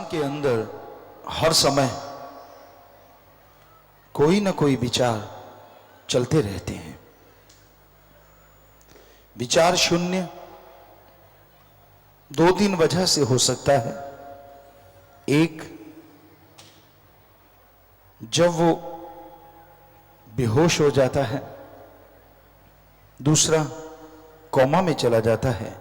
इंसान के अंदर हर समय कोई ना कोई विचार चलते रहते हैं। विचार शून्य दो तीन वजह से हो सकता है। एक, जब वो बेहोश हो जाता है। दूसरा, कोमा में चला जाता है।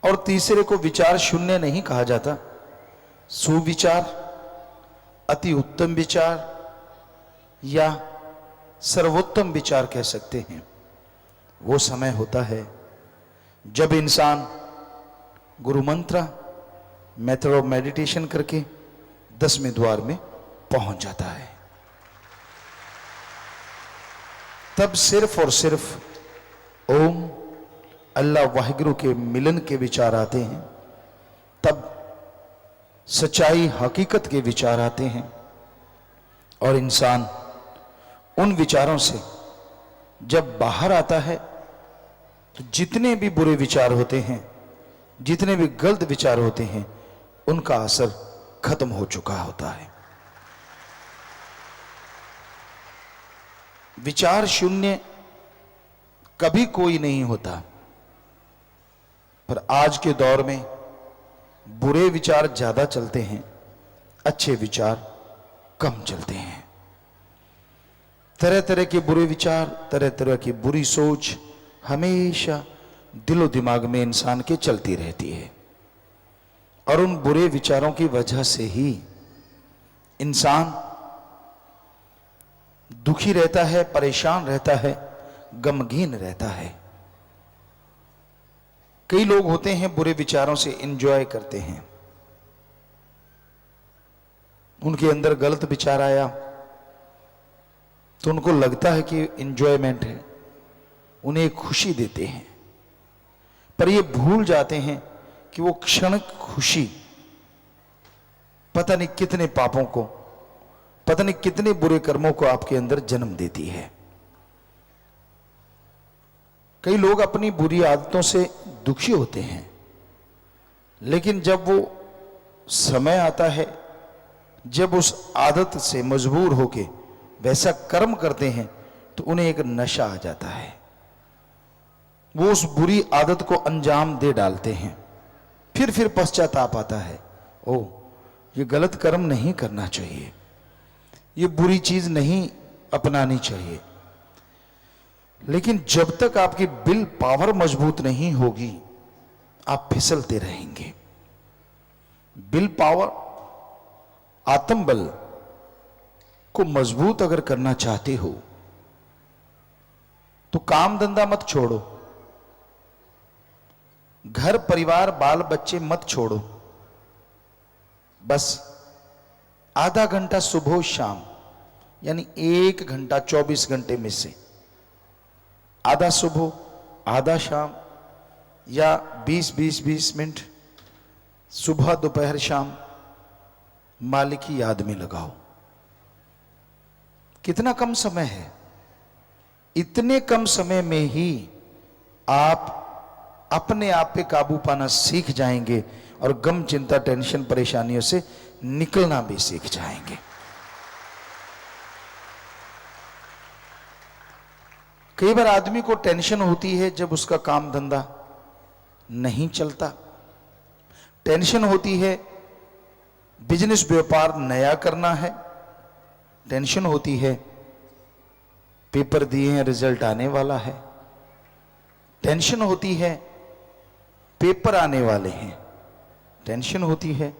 और तीसरे को विचार शून्य नहीं कहा जाता, सुविचार, अति उत्तम विचार या सर्वोत्तम विचार कह सकते हैं। वो समय होता है जब इंसान गुरु मंत्र, मेथड ऑफ मेडिटेशन करके 10वें द्वार में पहुंच जाता है। तब सिर्फ और सिर्फ ओम, अल्लाह वाहिगुरु के मिलन के विचार आते हैं। तब सच्चाई, हकीकत के विचार आते हैं और इंसान उन विचारों से जब बाहर आता है तो जितने भी बुरे विचार होते हैं, जितने भी गलत विचार होते हैं, उनका असर खत्म हो चुका होता है। विचार शून्य कभी कोई नहीं होता, पर आज के दौर में बुरे विचार ज्यादा चलते हैं, अच्छे विचार कम चलते हैं। तरह तरह के बुरे विचार, तरह तरह की बुरी सोच हमेशा दिलो दिमाग में इंसान के चलती रहती है और उन बुरे विचारों की वजह से ही इंसान दुखी रहता है, परेशान रहता है, गमगीन रहता है। कई लोग होते हैं बुरे विचारों से एंजॉय करते हैं। उनके अंदर गलत विचार आया तो उनको लगता है कि एंजॉयमेंट है, उन्हें खुशी देते हैं, पर ये भूल जाते हैं कि वो क्षणिक खुशी पता नहीं कितने पापों को, पता नहीं कितने बुरे कर्मों को आपके अंदर जन्म देती है। कई लोग अपनी बुरी आदतों से दुखी होते हैं, लेकिन जब वो समय आता है, जब उस आदत से मजबूर होके वैसा कर्म करते हैं तो उन्हें एक नशा आ जाता है। वो उस बुरी आदत को अंजाम दे डालते हैं। फिर पश्चाताप आता है, ओ ये गलत कर्म नहीं करना चाहिए, ये बुरी चीज नहीं अपनानी चाहिए। लेकिन जब तक आपकी विल पावर मजबूत नहीं होगी, आप फिसलते रहेंगे। विल पावर, आत्मबल को मजबूत अगर करना चाहते हो तो काम धंधा मत छोड़ो, घर परिवार बाल बच्चे मत छोड़ो। बस आधा घंटा सुबह शाम, यानी 1 घंटा 24 घंटे में से आधा सुबह आधा शाम या 20-20 मिनट सुबह दोपहर शाम मालिक की याद में लगाओ। कितना कम समय है, इतने कम समय में ही आप अपने आप पे काबू पाना सीख जाएंगे और गम, चिंता, टेंशन, परेशानियों से निकलना भी सीख जाएंगे। कई बार आदमी को टेंशन होती है जब उसका काम धंधा नहीं चलता, टेंशन होती है बिजनेस व्यापार नया करना है, टेंशन होती है पेपर दिए हैं रिजल्ट आने वाला है, टेंशन होती है पेपर आने वाले हैं, टेंशन होती है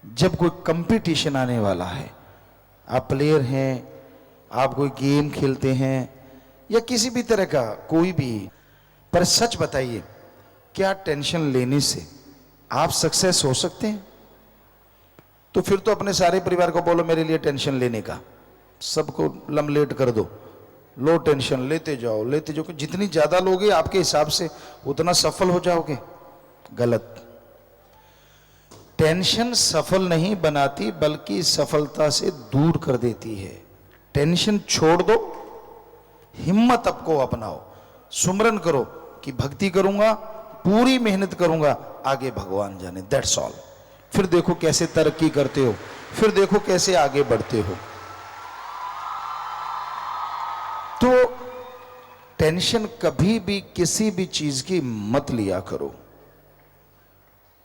जब कोई कंपटीशन आने वाला है। आप प्लेयर हैं, आप कोई गेम खेलते हैं या किसी भी तरह का कोई भी, पर सच बताइए, क्या टेंशन लेने से आप सक्सेस हो सकते हैं? तो फिर तो अपने सारे परिवार को बोलो मेरे लिए टेंशन लेने का, सबको लमलेट कर दो, लो टेंशन लेते जाओ लेते जाओ। जितनी ज्यादा लोगे आपके हिसाब से उतना सफल हो जाओगे। गलत। टेंशन सफल नहीं बनाती, बल्कि सफलता से दूर कर देती है। टेंशन छोड़ दो, हिम्मत आपको अपनाओ, सुमरन करो कि भक्ति करूंगा, पूरी मेहनत करूंगा, आगे भगवान जाने, दैट्स ऑल। फिर देखो कैसे तरक्की करते हो, फिर देखो कैसे आगे बढ़ते हो। तो टेंशन कभी भी किसी भी चीज की मत लिया करो।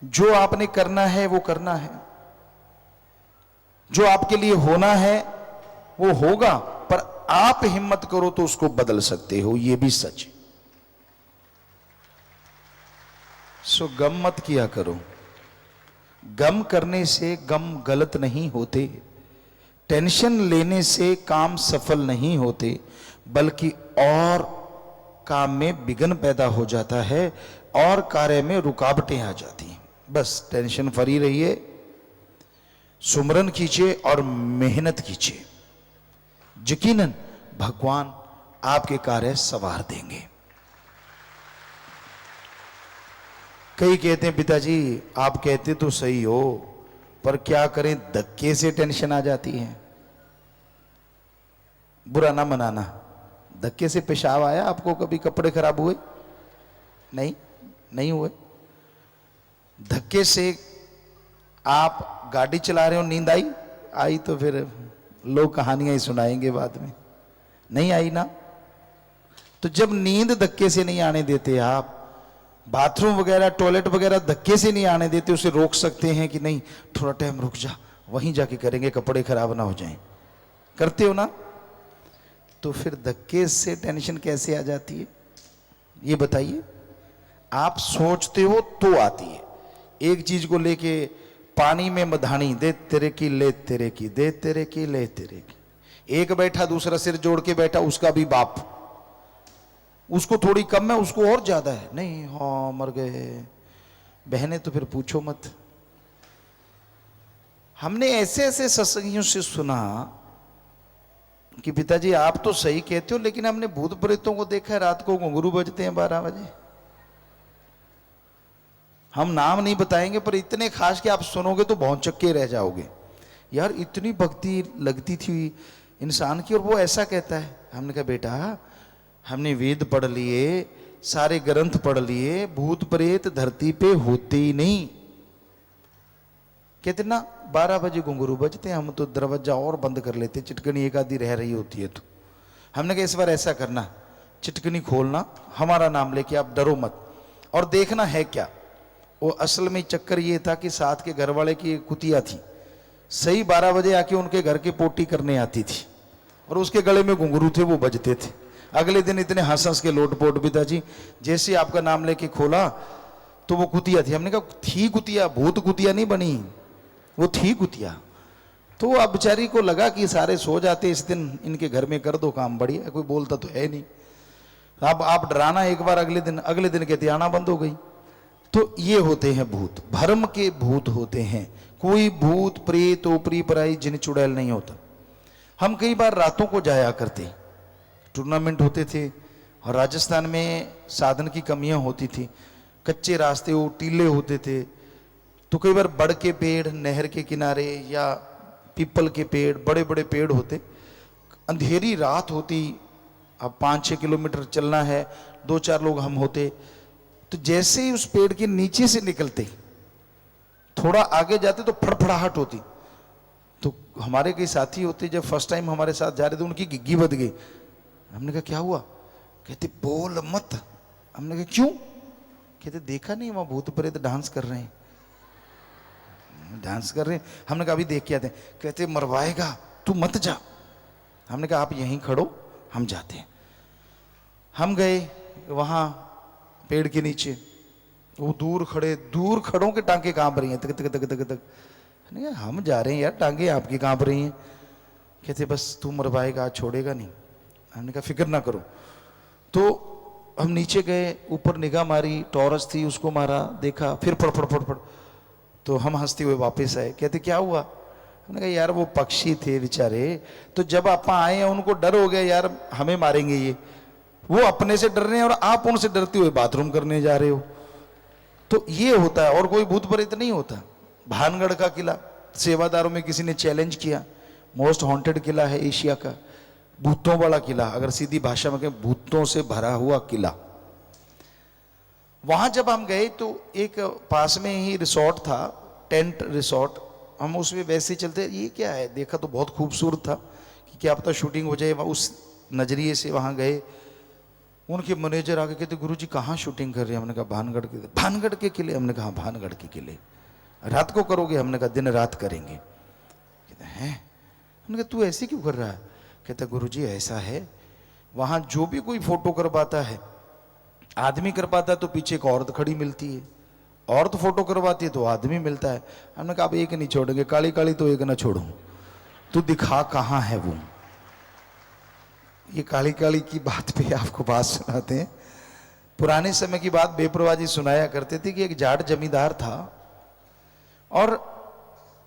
जो आपने करना है वो करना है, जो आपके लिए होना है वो होगा, पर आप हिम्मत करो तो उसको बदल सकते हो, ये भी सच है। सो गम मत किया करो। गम करने से गम गलत नहीं होते, टेंशन लेने से काम सफल नहीं होते, बल्कि और काम में विघ्न पैदा हो जाता है और कार्य में रुकावटें आ जाती हैं। बस टेंशन फ्री रहिए, सुमरन कीजिए और मेहनत कीजिए, यकीनन भगवान आपके कार्य सवार देंगे। कई कहते हैं पिताजी आप कहते तो सही हो, पर क्या करें धक्के से टेंशन आ जाती है। बुरा ना मनाना, धक्के से पेशाब आया आपको? कभी कपड़े खराब हुए? नहीं हुए। धक्के से आप गाड़ी चला रहे हो, नींद आई तो फिर लोग कहानियां ही सुनाएंगे बाद में, नहीं आई ना। तो जब नींद धक्के से नहीं आने देते आप, बाथरूम वगैरह टॉयलेट वगैरह धक्के से नहीं आने देते, उसे रोक सकते हैं कि नहीं थोड़ा टाइम रुक जा, वहीं जाके करेंगे, कपड़े खराब ना हो जाएं, करते हो ना। तो फिर धक्के से टेंशन कैसे आ जाती है ये बताइए। आप सोचते हो तो आती है। एक चीज को लेके पानी में मधानी, दे तेरे की ले तेरे की, दे तेरे की ले तेरे की। एक बैठा दूसरा सिर जोड़ के बैठा, उसका भी बाप, उसको थोड़ी कम है उसको और ज्यादा है, नहीं हाँ मर गए। बहनें तो फिर पूछो मत। हमने ऐसे ऐसे सत्संगियों से सुना कि पिताजी आप तो सही कहते हो, लेकिन हमने भूत प्रेतों को देखा है रात को घुंघरू बजते हैं 12 बजे। हम नाम नहीं बताएंगे, पर इतने खास कि आप सुनोगे तो भौंचक्के रह जाओगे। यार इतनी भक्ति लगती थी इंसान की, और वो ऐसा कहता है। हमने कहा बेटा हमने वेद पढ़ लिए, सारे ग्रंथ पढ़ लिए, भूत प्रेत धरती पे होते ही नहीं। कहते ना 12 बजे घुंघरू बजते हैं, हम तो दरवाजा और बंद कर लेते, चिटकनी एक आधी रह रही होती है तो। हमने कहा इस बार ऐसा करना, चिटकनी खोलना, हमारा नाम लेके, आप डरो मत, और देखना है क्या। वो असल में चक्कर ये था कि साथ के घर वाले की कुतिया थी, सही 12 बजे आके उनके घर की पोटी करने आती थी, और उसके गले में घुंघरू थे, वो बजते थे। अगले दिन इतने हंस हंस के लोटपोट, पिताजी जैसे आपका नाम लेके खोला तो वो कुतिया थी। हमने कहा थी कुतिया, भूत कुतिया नहीं बनी, वो थी कुतिया। तो अब बेचारी को लगा कि सारे सो जाते इस दिन, इनके घर में कर दो काम, बढ़िया, कोई बोलता तो है नहीं। अब आप डराना एक बार, अगले दिन कहती आना बंद हो गई। तो ये होते हैं भूत, भरम के भूत होते हैं। कोई भूत प्रेत ओपरी पराई जिन चुड़ैल नहीं होता। हम कई बार रातों को जाया करते, टूर्नामेंट होते थे, और राजस्थान में साधन की कमियां होती थी, कच्चे रास्ते हो, टीले होते थे। तो कई बार बड़ के पेड़ नहर के किनारे या पीपल के पेड़, बड़े बड़े पेड़ होते, अंधेरी रात होती, अब 5-6 किलोमीटर चलना है, 2-4 लोग हम होते। तो जैसे ही उस पेड़ के नीचे से निकलते, थोड़ा आगे जाते तो फड़फड़ाहट होती। तो हमारे कई साथी होते, जब फर्स्ट टाइम हमारे साथ जा रहे थे, उनकी घिग्गी बद गई। हमने कहा क्या हुआ? कहते बोल मत। हमने कहा क्यों? कहते देखा नहीं वहां भूत प्रेत डांस कर रहे हैं, डांस कर रहे हैं। हमने कहा अभी देख के आते हैं। कहते मरवाएगा, तू मत जा। हमने कहा आप यहीं खड़ो, हम जाते हैं। हम गए वहां पेड़ के नीचे, वो दूर खड़ों के टांगे कांप रही हैं, तक तक तक तक तक। हम जा रहे हैं यार, टांगे आपकी कांप रही हैं। कहते बस तू मरवाएगा, छोड़ेगा नहीं। हमने कहा फिक्र ना करो। तो हम नीचे गए, ऊपर निगाह मारी, टॉरस थी, उसको मारा, देखा, फिर फड़ फड़ फड़ फड़। तो हम हंसते हुए वापस आए। कहते क्या हुआ? हमने कहा यार वो पक्षी थे बेचारे, तो जब आप आए हैं उनको डर हो गया यार हमें मारेंगे ये, वो अपने से डर रहे हैं और आप उनसे डरते हुए बाथरूम करने जा रहे हो। तो ये होता है, और कोई भूत प्रेत नहीं होता। भानगढ़ का किला, सेवादारों में किसी ने चैलेंज किया, मोस्ट हॉन्टेड किला है एशिया का, भूतों वाला किला, अगर सीधी भाषा में कहें भूतों से भरा हुआ किला। वहां जब हम गए तो एक पास में ही रिसोर्ट था, टेंट रिसोर्ट, हम उसमें वैसे ही चलते, ये क्या है, देखा तो बहुत खूबसूरत था कि क्या पता शूटिंग हो जाए, उस नज़रिए से वहाँ गए। उनके मैनेजर आके कहते गुरुजी कहाँ शूटिंग कर रहे हैं? हमने कहा भानगढ़ के। भानगढ़ के किले? हमने कहा भानगढ़ के किले। रात को करोगे? हमने कहा दिन रात करेंगे। कहते हैं, हमने कहा तू ऐसे क्यों कर रहा है? कहता गुरुजी ऐसा है, वहाँ जो भी कोई फोटो करवाता है, आदमी करवाता है तो पीछे एक औरत खड़ी मिलती है, औरत फोटो करवाती है तो आदमी मिलता है। हमने कहा अब एक नहीं छोड़ेंगे, काली काली तो एक ना छोड़ो, तू दिखा कहाँ है वो। ये काली काली की बात पे आपको बात सुनाते हैं। पुराने समय की बात बेपरवाह जी सुनाया करते थे कि एक जाट जमींदार था, और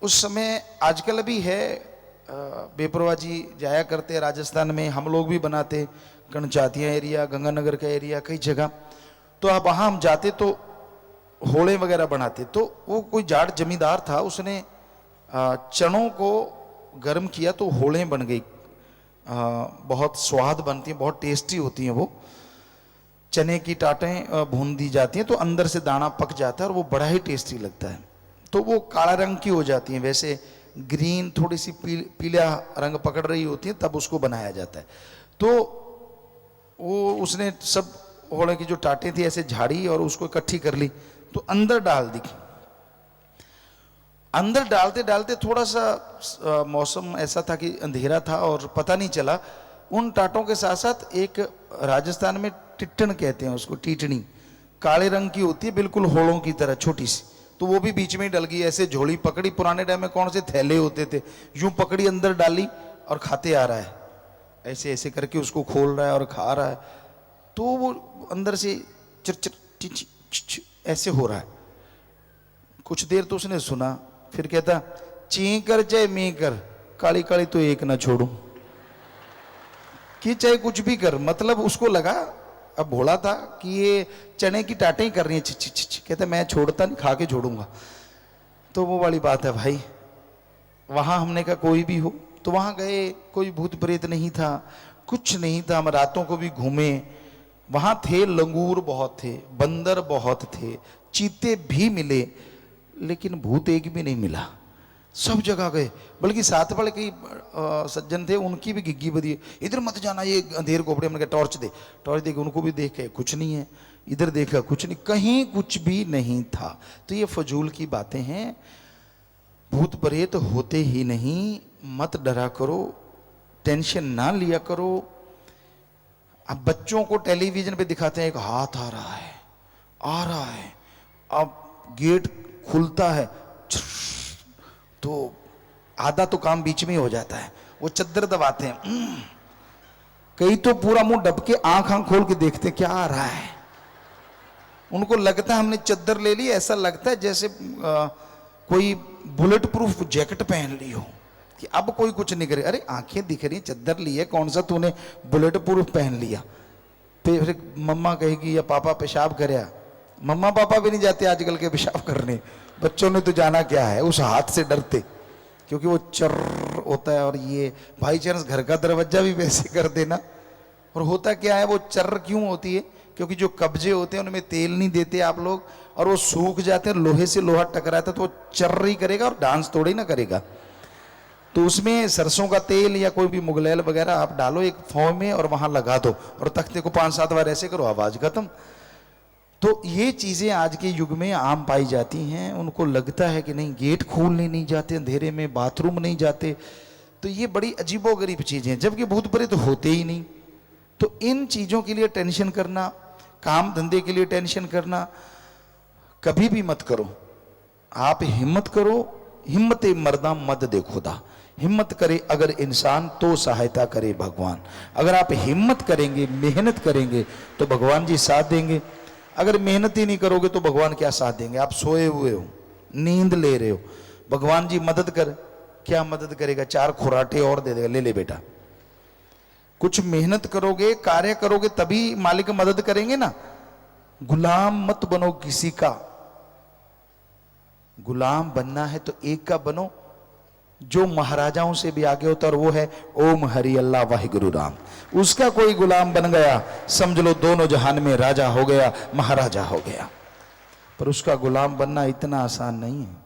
उस समय आजकल भी है, बेपरवाह जी जाया करते राजस्थान में, हम लोग भी बनाते, गणचातिया एरिया, गंगानगर का एरिया, कई जगह। तो अब वहाँ हम जाते तो होले वगैरह बनाते। तो वो कोई जाट जमींदार था, उसने चनों को गर्म किया तो होले बन गई। बहुत स्वाद बनती हैं, बहुत टेस्टी होती हैं वो। चने की टाटें भून दी जाती हैं तो अंदर से दाना पक जाता है और वो बड़ा ही टेस्टी लगता है। तो वो काला रंग की हो जाती हैं, वैसे ग्रीन थोड़ी सी पीला रंग पकड़ रही होती है, तब उसको बनाया जाता है। तो वो उसने सब होले की जो टाटें थी ऐसे झाड़ी और उसको इकट्ठी कर ली, तो अंदर डाल दी। अंदर डालते डालते थोड़ा सा मौसम ऐसा था कि अंधेरा था और पता नहीं चला। उन टाटों के साथ साथ एक राजस्थान में टिट्टन कहते हैं उसको, टीटनी, काले रंग की होती है, बिल्कुल होलों की तरह छोटी सी, तो वो भी बीच में ही डल गई। ऐसे झोली पकड़ी, पुराने टाइम में कौन से थैले होते थे, यूं पकड़ी अंदर डाली और खाते आ रहा है, ऐसे ऐसे करके उसको खोल रहा है और खा रहा है। तो वो अंदर से चिर ऐसे हो रहा है। कुछ देर तो उसने सुना, फिर कहता ची कर चाहे मी कर, काली काली तो एक ना छोड़ू, कि चाहे कुछ भी कर। मतलब उसको लगा, अब भोला था, कि ये चने की टाटें ही कर रही है, छि। कहता मैं छोड़ता नहीं, खा के छोड़ूंगा। तो वो वाली बात है भाई। वहां हमने कहा कोई भी हो, तो वहां गए, कोई भूत प्रेत नहीं था, कुछ नहीं था। हम रातों को भी घूमे, वहां थे लंगूर बहुत थे, बंदर बहुत थे, चीते भी मिले, लेकिन भूत एक भी नहीं मिला। सब जगह गए, बल्कि साथ वाले कई सज्जन थे, उनकी भी गिग्गी बदी, इधर मत जाना, ये अंधेर कोपड़े। हमने कहा टॉर्च दे, टॉर्च दे के उनको भी देखे, कुछ नहीं है। इधर देखा, कुछ नहीं, कहीं कुछ भी नहीं था। तो ये फजूल की बातें हैं, भूत प्रेत होते ही नहीं। मत डरा करो, टेंशन ना लिया करो। अब बच्चों को टेलीविजन पे दिखाते हैं एक हाथ आ रहा है, आ रहा है, अब गेट खुलता है तो आधा तो काम बीच में ही हो जाता है। वो चद्दर दबाते हैं, कई तो पूरा मुंह डब के आंख खोल के देखते क्या आ रहा है। उनको लगता है हमने चद्दर ले ली, ऐसा लगता है जैसे कोई बुलेट प्रूफ जैकेट पहन ली हो, कि अब कोई कुछ नहीं करे। अरे आंखें दिख रही, चद्दर ली है, कौन सा तूने बुलेट प्रूफ पहन लिया। फिर मम्मा कहेगी या पापा पेशाब करया, मम्मा पापा भी नहीं जाते आजकल के पेशाब करने, बच्चों ने तो जाना क्या है, उस हाथ से डरते, क्योंकि वो चर होता है। और ये भाई चांस घर का दरवाजा भी वैसे कर देना। और होता क्या है, वो चर क्यों होती है, क्योंकि जो कब्जे होते हैं उनमें तेल नहीं देते आप लोग, और वो सूख जाते हैं, लोहे से लोहा टकराता है तो वो चर ही करेगा और डांस थोड़ी ना करेगा। तो उसमें सरसों का तेल या कोई भी मुगलैल वगैरह आप डालो एक फॉर्म में और वहां लगा दो, और तख्ते को 5-7 बार ऐसे करो, आवाज खत्म। तो ये चीजें आज के युग में आम पाई जाती हैं। उनको लगता है कि नहीं, गेट खोलने नहीं जाते अंधेरे में, बाथरूम नहीं जाते, तो ये बड़ी अजीबोगरीब चीजें हैं, जबकि भूत प्रेत होते ही नहीं। तो इन चीजों के लिए टेंशन करना, काम धंधे के लिए टेंशन करना कभी भी मत करो। आप हिम्मत करो, हिम्मत मर्दा मद दे खुदा। हिम्मत करे अगर इंसान तो सहायता करे भगवान। अगर आप हिम्मत करेंगे, मेहनत करेंगे तो भगवान जी साथ देंगे। अगर मेहनत ही नहीं करोगे तो भगवान क्या साथ देंगे। आप सोए हुए हो, नींद ले रहे हो, भगवान जी मदद कर, क्या मदद करेगा, 4 खुराटे और दे देगा, ले ले बेटा। कुछ मेहनत करोगे, कार्य करोगे, तभी मालिक मदद करेंगे ना। गुलाम मत बनो किसी का, गुलाम बनना है तो एक का बनो जो महाराजाओं से भी आगे होता, और वो है ओम हरि अल्लाह वाहिगुरु राम। उसका कोई गुलाम बन गया, समझ लो दोनों जहान में राजा हो गया, महाराजा हो गया। पर उसका गुलाम बनना इतना आसान नहीं है।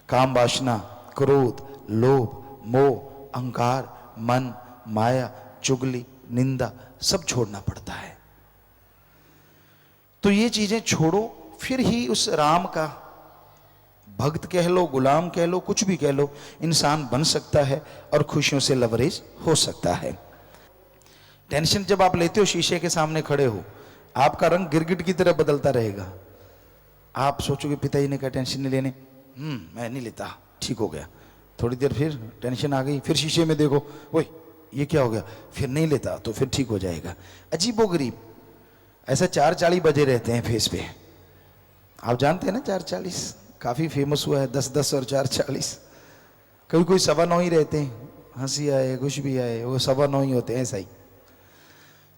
काम वासना, क्रोध, लोभ, मोह, अहंकार, मन, माया, चुगली, निंदा सब छोड़ना पड़ता है। तो ये चीजें छोड़ो, फिर ही उस राम का भक्त कह लो, गुलाम कह लो, कुछ भी कह लो, इंसान बन सकता है और खुशियों से लवरेज हो सकता है। टेंशन जब आप लेते हो, शीशे के सामने खड़े हो, आपका रंग गिरगिट की तरह बदलता रहेगा। आप सोचोगे पिताजी ने कहा टेंशन नहीं लेने, मैं नहीं लेता, ठीक हो गया। थोड़ी देर फिर टेंशन आ गई, फिर शीशे में देखो, ओए ये क्या हो गया, फिर नहीं लेता तो फिर ठीक हो जाएगा। अजीबोगरीब ऐसा 4:40 बजे रहते हैं फेस पे। आप जानते हैं ना 4:40 काफी फेमस हुआ है, 10:10 और 4:40। कभी कोई 9:15 ही रहते हैं, हंसी आए कुछ भी आए वो 9:15 ही होते हैं, ऐसा ही।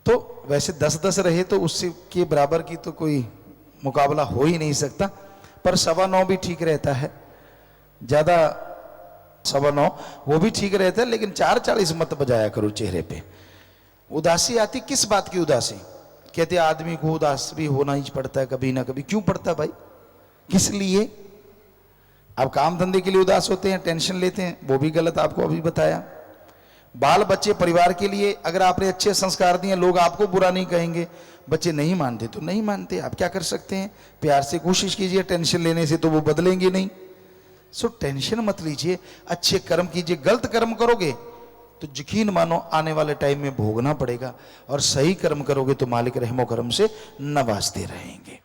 तो वैसे 10:10 रहे तो उससे के बराबर की तो कोई मुकाबला हो ही नहीं सकता, पर 9:15 भी ठीक रहता है, ज्यादा 9:15 वो भी ठीक रहता है, लेकिन 4:40 मत बजाया करो चेहरे पे। उदासी आती किस बात की उदासी? कहते आदमी को उदास भी होना ही पड़ता है कभी ना कभी। क्यों पड़ता है भाई, किस लिए? आप काम धंधे के लिए उदास होते हैं, टेंशन लेते हैं, वो भी गलत, आपको अभी बताया। बाल बच्चे परिवार के लिए अगर आपने अच्छे संस्कार दिए, लोग आपको बुरा नहीं कहेंगे। बच्चे नहीं मानते तो नहीं मानते, आप क्या कर सकते हैं? प्यार से कोशिश कीजिए, टेंशन लेने से तो वो बदलेंगे नहीं। सो टेंशन मत लीजिए, अच्छे कर्म कीजिए। गलत कर्म करोगे तो यकीन मानो आने वाले टाइम में भोगना पड़ेगा, और सही कर्म करोगे तो मालिक रहमो करम से नवाजते रहेंगे।